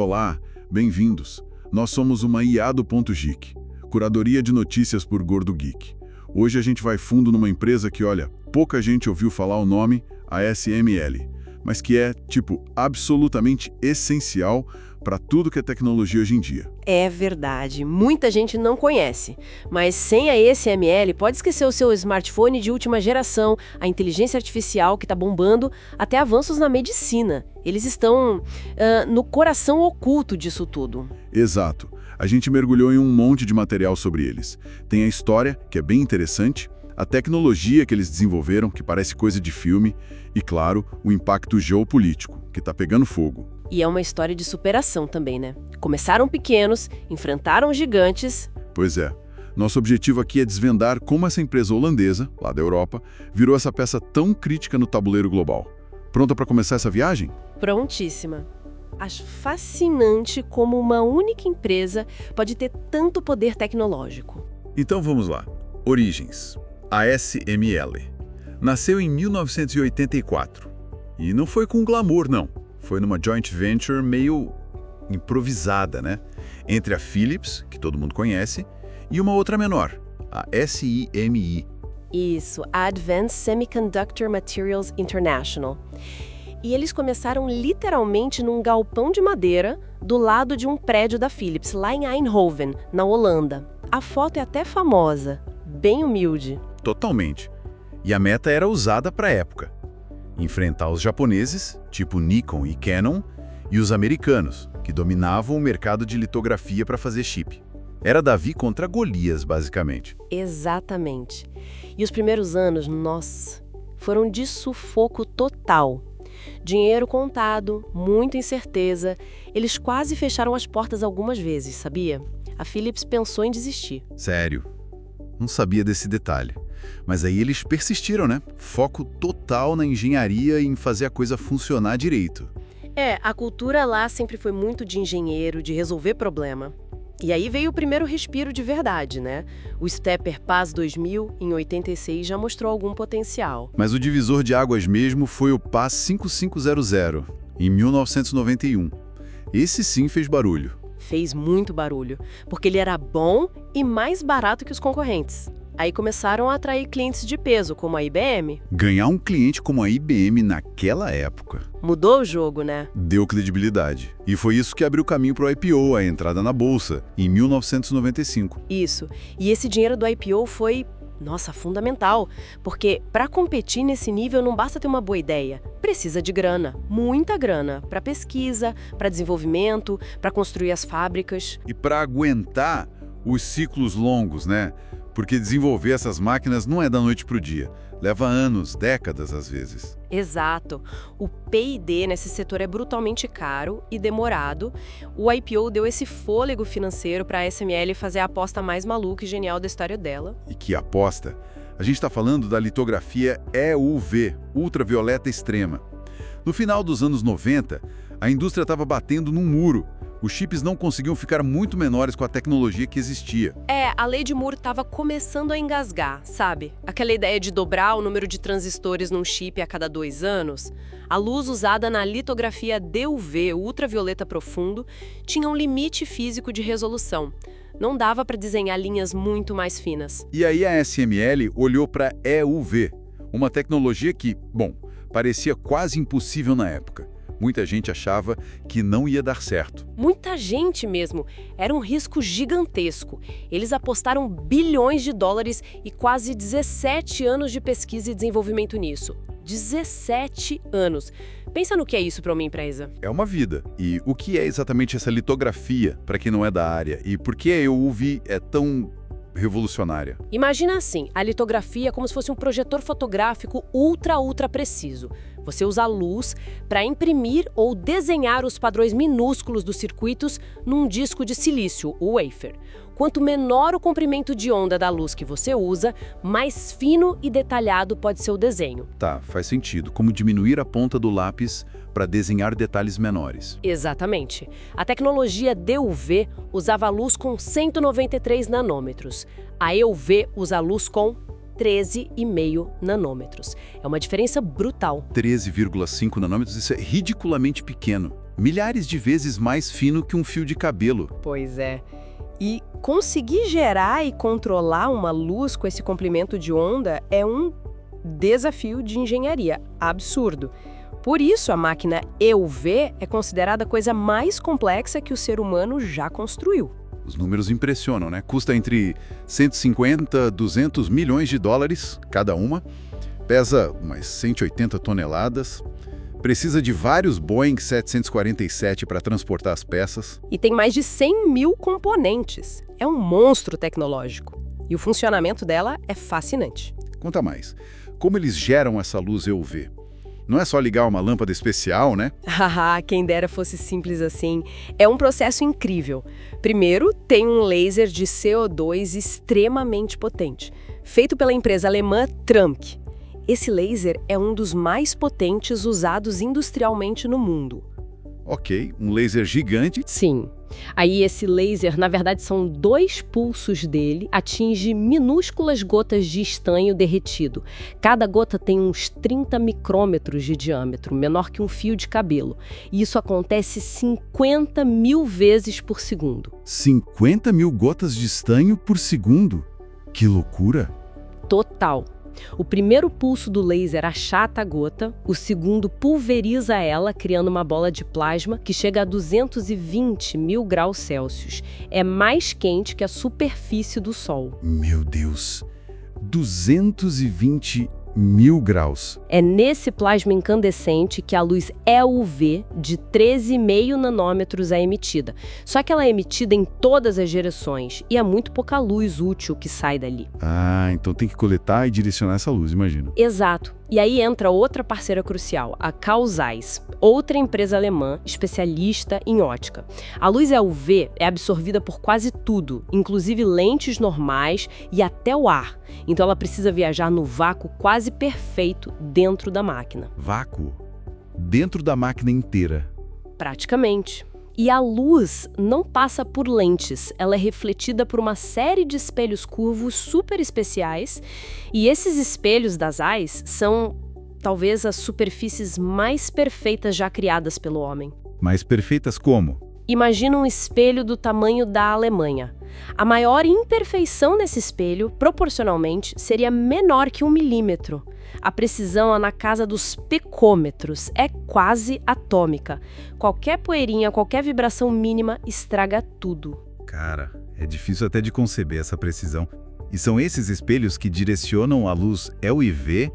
Olá, bem-vindos. Nós somos uma IA do Ponto Geek, curadoria de notícias por Gordo Geek. Hoje a gente vai fundo numa empresa que, olha, pouca gente ouviu falar o nome, a SML, mas que é, absolutamente essencial para tudo que é tecnologia hoje em dia. É verdade, muita gente não conhece, mas sem a SML pode esquecer o seu smartphone de última geração, a inteligência artificial que está bombando, até avanços na medicina. Eles estão no coração oculto disso tudo. Exato. A gente mergulhou em um monte de material sobre eles. Tem a história, que é bem interessante, a tecnologia que eles desenvolveram, que parece coisa de filme, e, claro, o impacto geopolítico, que está pegando fogo. E é uma história de superação também, né? Começaram pequenos, enfrentaram gigantes. Pois é. Nosso objetivo aqui é desvendar como essa empresa holandesa, lá da Europa, virou essa peça tão crítica no tabuleiro global. Pronta para começar essa viagem? Prontíssima. Acho fascinante como uma única empresa pode ter tanto poder tecnológico. Então vamos lá. Origens. A SML. Nasceu em 1984. E não foi com glamour, não. Foi numa joint venture meio improvisada, né? Entre a Philips, que todo mundo conhece, e uma outra menor, a SIMI. Isso, a Advanced Semiconductor Materials International. E eles começaram literalmente num galpão de madeira do lado de um prédio da Philips, lá em Eindhoven, na Holanda. A foto é até famosa, bem humilde. Totalmente. E a meta era usada para a época. Enfrentar os japoneses, tipo Nikon e Canon, e os americanos, que dominavam o mercado de litografia para fazer chip. Era Davi contra Golias, basicamente. Exatamente. E os primeiros anos, nossa, foram de sufoco total. Dinheiro contado, muita incerteza. Eles quase fecharam as portas algumas vezes, sabia? A Philips pensou em desistir. Sério? Não sabia desse detalhe. Mas aí eles persistiram, né? Foco total na engenharia e em fazer a coisa funcionar direito. A cultura lá sempre foi muito de engenheiro, de resolver problema. E aí veio o primeiro respiro de verdade, né? O Stepper PAS 2000, em 86, já mostrou algum potencial. Mas o divisor de águas mesmo foi o PAS 5500, em 1991. Esse sim fez barulho. Fez muito barulho, porque ele era bom e mais barato que os concorrentes. Aí começaram a atrair clientes de peso, como a IBM. Ganhar um cliente como a IBM naquela época Mudou o jogo, né? deu credibilidade. E foi isso que abriu caminho para o IPO, a entrada na bolsa, em 1995. Isso. E esse dinheiro do IPO foi, fundamental. Porque para competir nesse nível não basta ter uma boa ideia. Precisa de grana, muita grana, para pesquisa, para desenvolvimento, para construir as fábricas. E para aguentar os ciclos longos, né? Porque desenvolver essas máquinas não é da noite para o dia. Leva anos, décadas às vezes. Exato. O P&D nesse setor é brutalmente caro e demorado. O IPO deu esse fôlego financeiro para a SML fazer a aposta mais maluca e genial da história dela. E que aposta? A gente está falando da litografia EUV, ultravioleta extrema. No final dos anos 90, a indústria estava batendo num muro. Os chips não conseguiam ficar muito menores com a tecnologia que existia. A lei de Moore estava começando a engasgar, sabe? Aquela ideia de dobrar o número de transistores num chip a cada 2 anos. A luz usada na litografia DUV, ultravioleta profundo, tinha um limite físico de resolução. Não dava para desenhar linhas muito mais finas. E aí a SML olhou para EUV, uma tecnologia que, parecia quase impossível na época. Muita gente achava que não ia dar certo. Muita gente mesmo. Era um risco gigantesco. Eles apostaram bilhões de dólares e quase 17 anos de pesquisa e desenvolvimento nisso. 17 anos. Pensa no que é isso para uma empresa. É uma vida. E o que é exatamente essa litografia, para quem não é da área? E por que a EUV é tão revolucionária? Imagina assim, a litografia é como se fosse um projetor fotográfico ultra preciso. Você usa a luz para imprimir ou desenhar os padrões minúsculos dos circuitos num disco de silício, o wafer. Quanto menor o comprimento de onda da luz que você usa, mais fino e detalhado pode ser o desenho. Tá, faz sentido. Como diminuir a ponta do lápis para desenhar detalhes menores. Exatamente. A tecnologia DUV usava luz com 193 nanômetros. A EUV usa luz com 13,5 nanômetros. É uma diferença brutal. 13,5 nanômetros, isso é ridiculamente pequeno. milhares de vezes mais fino que um fio de cabelo. Pois é. E conseguir gerar e controlar uma luz com esse comprimento de onda é um desafio de engenharia absurdo. Por isso, a máquina EUV é considerada a coisa mais complexa que o ser humano já construiu. Os números impressionam, né? Custa entre 150 a 200 milhões de dólares cada uma, pesa umas 180 toneladas, precisa de vários Boeing 747 para transportar as peças. E tem mais de 100 mil componentes. É um monstro tecnológico. E o funcionamento dela é fascinante. Conta mais. Como eles geram essa luz EUV? Não é só ligar uma lâmpada especial, né? Haha, quem dera fosse simples assim. É um processo incrível. Primeiro, tem um laser de CO2 extremamente potente, feito pela empresa alemã Tramk. Esse laser é um dos mais potentes usados industrialmente no mundo. Ok, um laser gigante. Sim. Aí esse laser, na verdade, são 2 pulsos dele, atinge minúsculas gotas de estanho derretido. Cada gota tem uns 30 micrômetros de diâmetro, menor que um fio de cabelo. E isso acontece 50 mil vezes por segundo. 50 mil gotas de estanho por segundo? Que loucura! Total. O primeiro pulso do laser achata a gota, o segundo pulveriza ela, criando uma bola de plasma que chega a 220 mil graus Celsius. É mais quente que a superfície do Sol. Meu Deus! 220 mil graus. É nesse plasma incandescente que a luz EUV de 13,5 nanômetros é emitida. Só que ela é emitida em todas as direções e é muito pouca luz útil que sai dali. Ah, então tem que coletar e direcionar essa luz, imagino. Exato. E aí entra outra parceira crucial, a Carl Zeiss, outra empresa alemã especialista em ótica. A luz EUV é absorvida por quase tudo, inclusive lentes normais e até o ar. Então ela precisa viajar no vácuo quase perfeito dentro da máquina. Vácuo? Dentro da máquina inteira? Praticamente. E a luz não passa por lentes, ela é refletida por uma série de espelhos curvos super especiais, e esses espelhos das Zeiss são, talvez, as superfícies mais perfeitas já criadas pelo homem. Mais perfeitas como? Imagina um espelho do tamanho da Alemanha. A maior imperfeição nesse espelho, proporcionalmente, seria menor que 1 milímetro. A precisão é na casa dos picômetros, é quase atômica. Qualquer poeirinha, qualquer vibração mínima estraga tudo. Cara, é difícil até de conceber essa precisão. E são esses espelhos que direcionam a luz EUV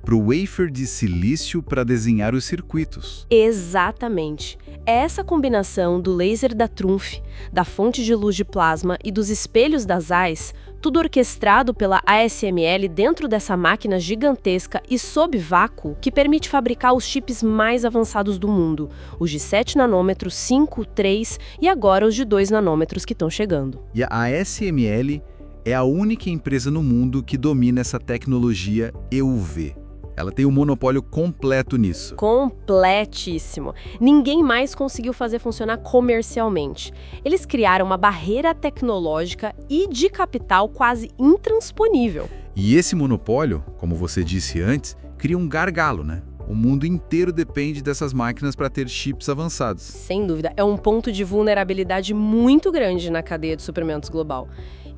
para o wafer de silício para desenhar os circuitos. Exatamente. É essa combinação do laser da Trumpf, da fonte de luz de plasma e dos espelhos das Zeiss, tudo orquestrado pela ASML dentro dessa máquina gigantesca e sob vácuo, que permite fabricar os chips mais avançados do mundo, os de 7 nanômetros, 5, 3 e agora os de 2 nanômetros que estão chegando. E a ASML é a única empresa no mundo que domina essa tecnologia EUV. Ela tem um monopólio completo nisso. Completíssimo. Ninguém mais conseguiu fazer funcionar comercialmente. Eles criaram uma barreira tecnológica e de capital quase intransponível. E esse monopólio, como você disse antes, cria um gargalo, né? O mundo inteiro depende dessas máquinas para ter chips avançados. Sem dúvida, é um ponto de vulnerabilidade muito grande na cadeia de suprimentos global.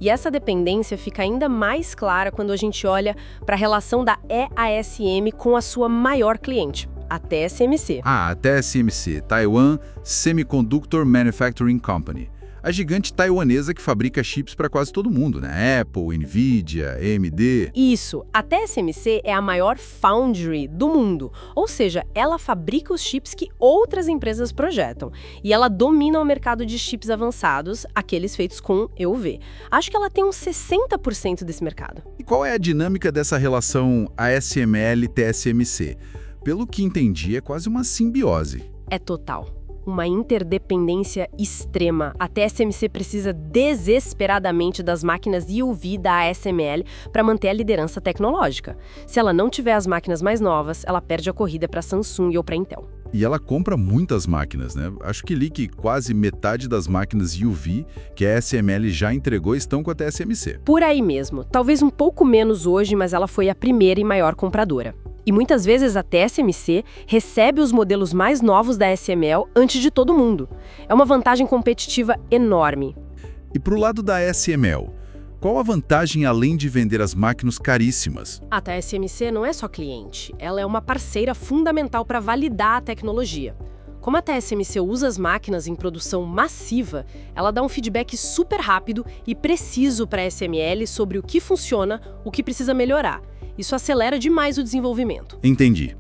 E essa dependência fica ainda mais clara quando a gente olha para a relação da EASM com a sua maior cliente, a TSMC. A TSMC, Taiwan Semiconductor Manufacturing Company. A gigante taiwanesa que fabrica chips para quase todo mundo, né? Apple, Nvidia, AMD... Isso, a TSMC é a maior foundry do mundo, ou seja, ela fabrica os chips que outras empresas projetam. E ela domina o mercado de chips avançados, aqueles feitos com EUV. Acho que ela tem uns 60% desse mercado. E qual é a dinâmica dessa relação ASML-TSMC? Pelo que entendi, é quase uma simbiose. É total. Uma interdependência extrema. A TSMC precisa desesperadamente das máquinas EUV da ASML para manter a liderança tecnológica. Se ela não tiver as máquinas mais novas, ela perde a corrida para Samsung ou para Intel. E ela compra muitas máquinas, né? Acho que li que quase metade das máquinas EUV que a ASML já entregou estão com a TSMC. Por aí mesmo. Talvez um pouco menos hoje, mas ela foi a primeira e maior compradora. E muitas vezes a TSMC recebe os modelos mais novos da SML antes de todo mundo. É uma vantagem competitiva enorme. E para o lado da SML, qual a vantagem além de vender as máquinas caríssimas? A TSMC não é só cliente, ela é uma parceira fundamental para validar a tecnologia. Como a TSMC usa as máquinas em produção massiva, ela dá um feedback super rápido e preciso para a SML sobre o que funciona, o que precisa melhorar. Isso acelera demais o desenvolvimento. Entendi.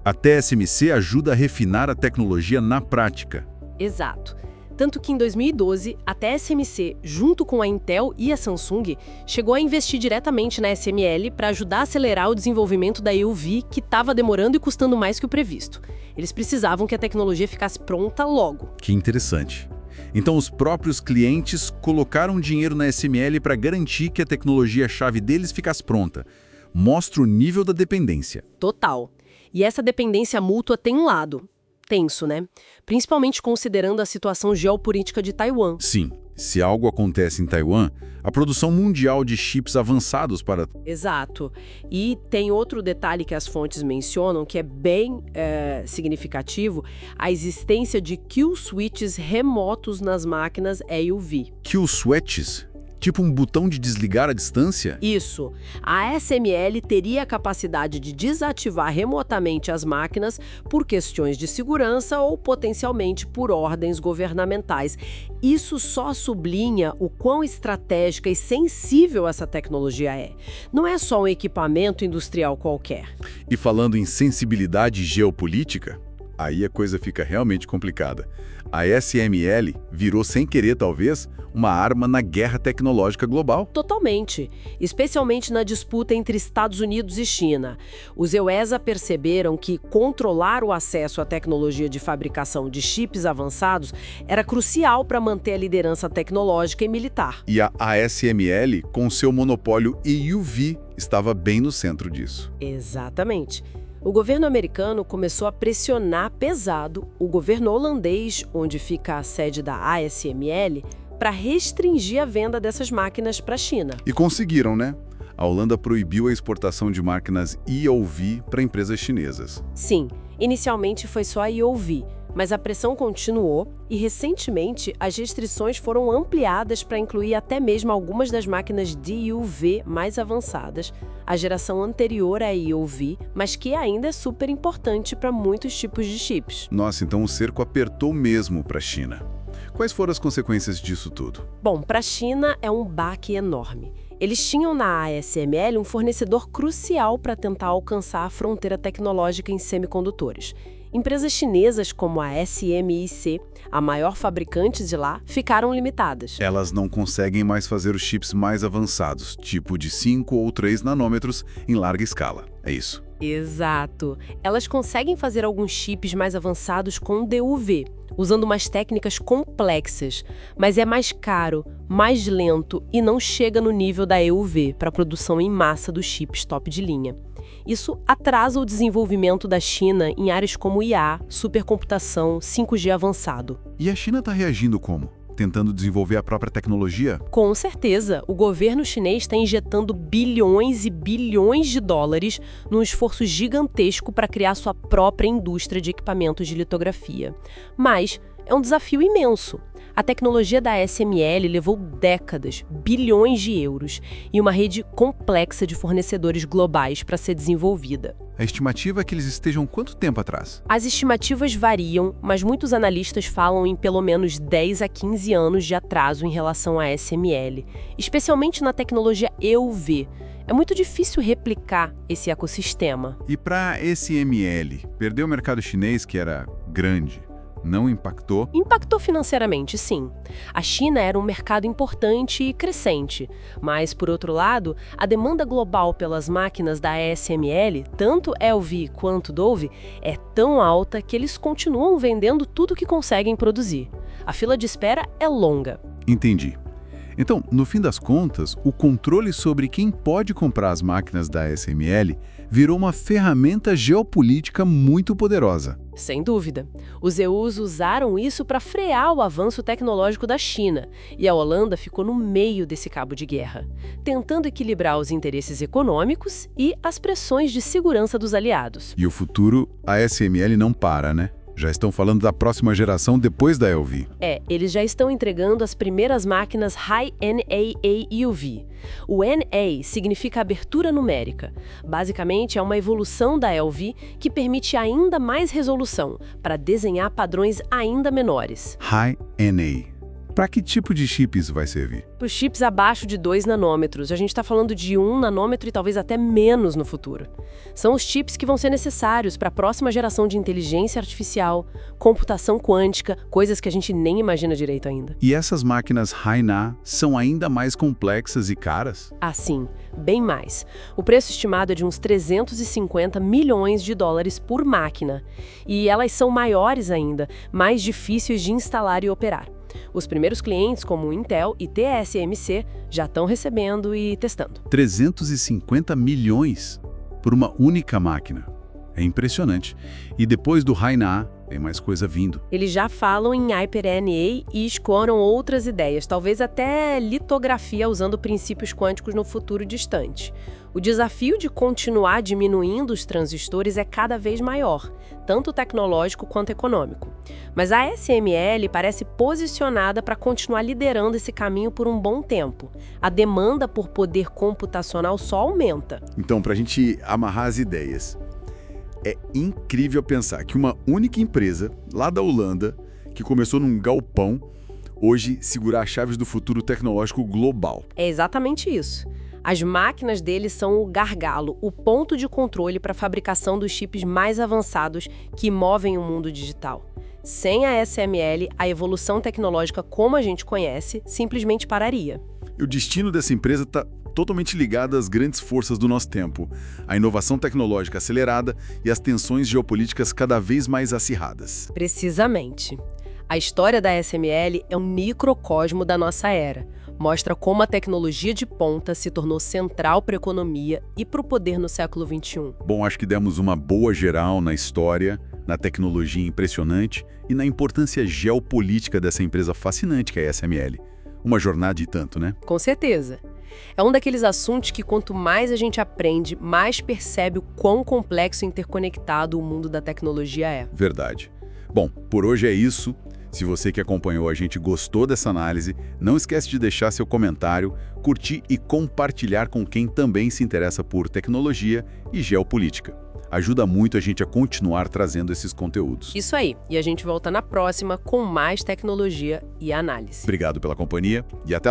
A TSMC ajuda a refinar a tecnologia na prática. Exato. Tanto que em 2012, a TSMC, junto com a Intel e a Samsung, chegou a investir diretamente na SML para ajudar a acelerar o desenvolvimento da EUV, que estava demorando e custando mais que o previsto. Eles precisavam que a tecnologia ficasse pronta logo. Que interessante. Então os próprios clientes colocaram dinheiro na SML para garantir que a tecnologia-chave deles ficasse pronta. Mostra o nível da dependência. Total. E essa dependência mútua tem um lado tenso, né? Principalmente considerando a situação geopolítica de Taiwan. Sim, se algo acontece em Taiwan, a produção mundial de chips avançados para... Exato. E tem outro detalhe que as fontes mencionam que é bem significativo, a existência de kill switches remotos nas máquinas EUV. Kill switches? Tipo um botão de desligar à distância? Isso. A SML teria a capacidade de desativar remotamente as máquinas por questões de segurança ou potencialmente por ordens governamentais. Isso só sublinha o quão estratégica e sensível essa tecnologia é. Não é só um equipamento industrial qualquer. E falando em sensibilidade geopolítica, aí a coisa fica realmente complicada. A SML virou, sem querer talvez, uma arma na guerra tecnológica global. Totalmente. Especialmente na disputa entre Estados Unidos e China. Os EUESA perceberam que controlar o acesso à tecnologia de fabricação de chips avançados era crucial para manter a liderança tecnológica e militar. E a ASML, com seu monopólio EUV, estava bem no centro disso. Exatamente. O governo americano começou a pressionar pesado o governo holandês, onde fica a sede da ASML, para restringir a venda dessas máquinas para a China. E conseguiram, né? A Holanda proibiu a exportação de máquinas EUV para empresas chinesas. Sim, inicialmente foi só a EUV, mas a pressão continuou e, recentemente, as restrições foram ampliadas para incluir até mesmo algumas das máquinas de EUV mais avançadas, a geração anterior à EUV, mas que ainda é super importante para muitos tipos de chips. Nossa, então o cerco apertou mesmo para a China. Quais foram as consequências disso tudo? Bom, para a China é um baque enorme. Eles tinham na ASML um fornecedor crucial para tentar alcançar a fronteira tecnológica em semicondutores. Empresas chinesas como a SMIC, a maior fabricante de lá, ficaram limitadas. Elas não conseguem mais fazer os chips mais avançados, tipo de 5 ou 3 nanômetros em larga escala. É isso. Exato. Elas conseguem fazer alguns chips mais avançados com DUV, usando umas técnicas complexas, mas é mais caro, mais lento e não chega no nível da EUV para a produção em massa dos chips top de linha. Isso atrasa o desenvolvimento da China em áreas como IA, supercomputação, 5G avançado. E a China está reagindo como? Tentando desenvolver a própria tecnologia? Com certeza, o governo chinês está injetando bilhões e bilhões de dólares num esforço gigantesco para criar sua própria indústria de equipamentos de litografia. Mas é um desafio imenso. A tecnologia da SML levou décadas, bilhões de euros e uma rede complexa de fornecedores globais para ser desenvolvida. A estimativa é que eles estejam quanto tempo atrás? As estimativas variam, mas muitos analistas falam em pelo menos 10 a 15 anos de atraso em relação à SML, especialmente na tecnologia EUV. É muito difícil replicar esse ecossistema. E para a SML, perder o mercado chinês, que era grande, não impactou? Impactou financeiramente, sim. A China era um mercado importante e crescente, mas, por outro lado, a demanda global pelas máquinas da ASML, tanto EUV quanto DUV, é tão alta que eles continuam vendendo tudo que conseguem produzir. A fila de espera é longa. Entendi. Então, no fim das contas, o controle sobre quem pode comprar as máquinas da ASML virou uma ferramenta geopolítica muito poderosa. Sem dúvida. Os EUs usaram isso para frear o avanço tecnológico da China, e a Holanda ficou no meio desse cabo de guerra, tentando equilibrar os interesses econômicos e as pressões de segurança dos aliados. E o futuro, a ASML não para, né? Já estão falando da próxima geração depois da EUV. Eles já estão entregando as primeiras máquinas High-NA EUV. O NA significa abertura numérica. Basicamente, é uma evolução da EUV que permite ainda mais resolução para desenhar padrões ainda menores. High-NA. Para que tipo de chip isso vai servir? Para os chips abaixo de 2 nanômetros, a gente está falando de 1 nanômetro e talvez até menos no futuro. São os chips que vão ser necessários para a próxima geração de inteligência artificial, computação quântica, coisas que a gente nem imagina direito ainda. E essas máquinas High-NA são ainda mais complexas e caras? Sim, bem mais. O preço estimado é de uns 350 milhões de dólares por máquina. E elas são maiores ainda, mais difíceis de instalar e operar. Os primeiros clientes, como o Intel e TSMC, já estão recebendo e testando. 350 milhões por uma única máquina. É impressionante. E depois do High-NA, tem mais coisa vindo. Eles já falam em Hyper-NA e escoram outras ideias, talvez até litografia usando princípios quânticos no futuro distante. O desafio de continuar diminuindo os transistores é cada vez maior, tanto tecnológico quanto econômico. Mas a ASML parece posicionada para continuar liderando esse caminho por um bom tempo. A demanda por poder computacional só aumenta. Então, para a gente amarrar as ideias, é incrível pensar que uma única empresa, lá da Holanda, que começou num galpão, hoje segura as chaves do futuro tecnológico global. É exatamente isso. As máquinas deles são o gargalo, o ponto de controle para a fabricação dos chips mais avançados que movem o mundo digital. Sem a ASML, a evolução tecnológica como a gente conhece simplesmente pararia. E o destino dessa empresa está totalmente ligado às grandes forças do nosso tempo, a inovação tecnológica acelerada e as tensões geopolíticas cada vez mais acirradas. Precisamente. A história da ASML é um microcosmo da nossa era. Mostra como a tecnologia de ponta se tornou central para a economia e para o poder no século XXI. Bom, acho que demos uma boa geral na história, na tecnologia impressionante e na importância geopolítica dessa empresa fascinante que é a ASML. Uma jornada e tanto, né? Com certeza. É um daqueles assuntos que quanto mais a gente aprende, mais percebe o quão complexo e interconectado o mundo da tecnologia é. Verdade. Bom, por hoje é isso. Se você que acompanhou a gente gostou dessa análise, não esquece de deixar seu comentário, curtir e compartilhar com quem também se interessa por tecnologia e geopolítica. Ajuda muito a gente a continuar trazendo esses conteúdos. Isso aí. E a gente volta na próxima com mais tecnologia e análise. Obrigado pela companhia e até lá.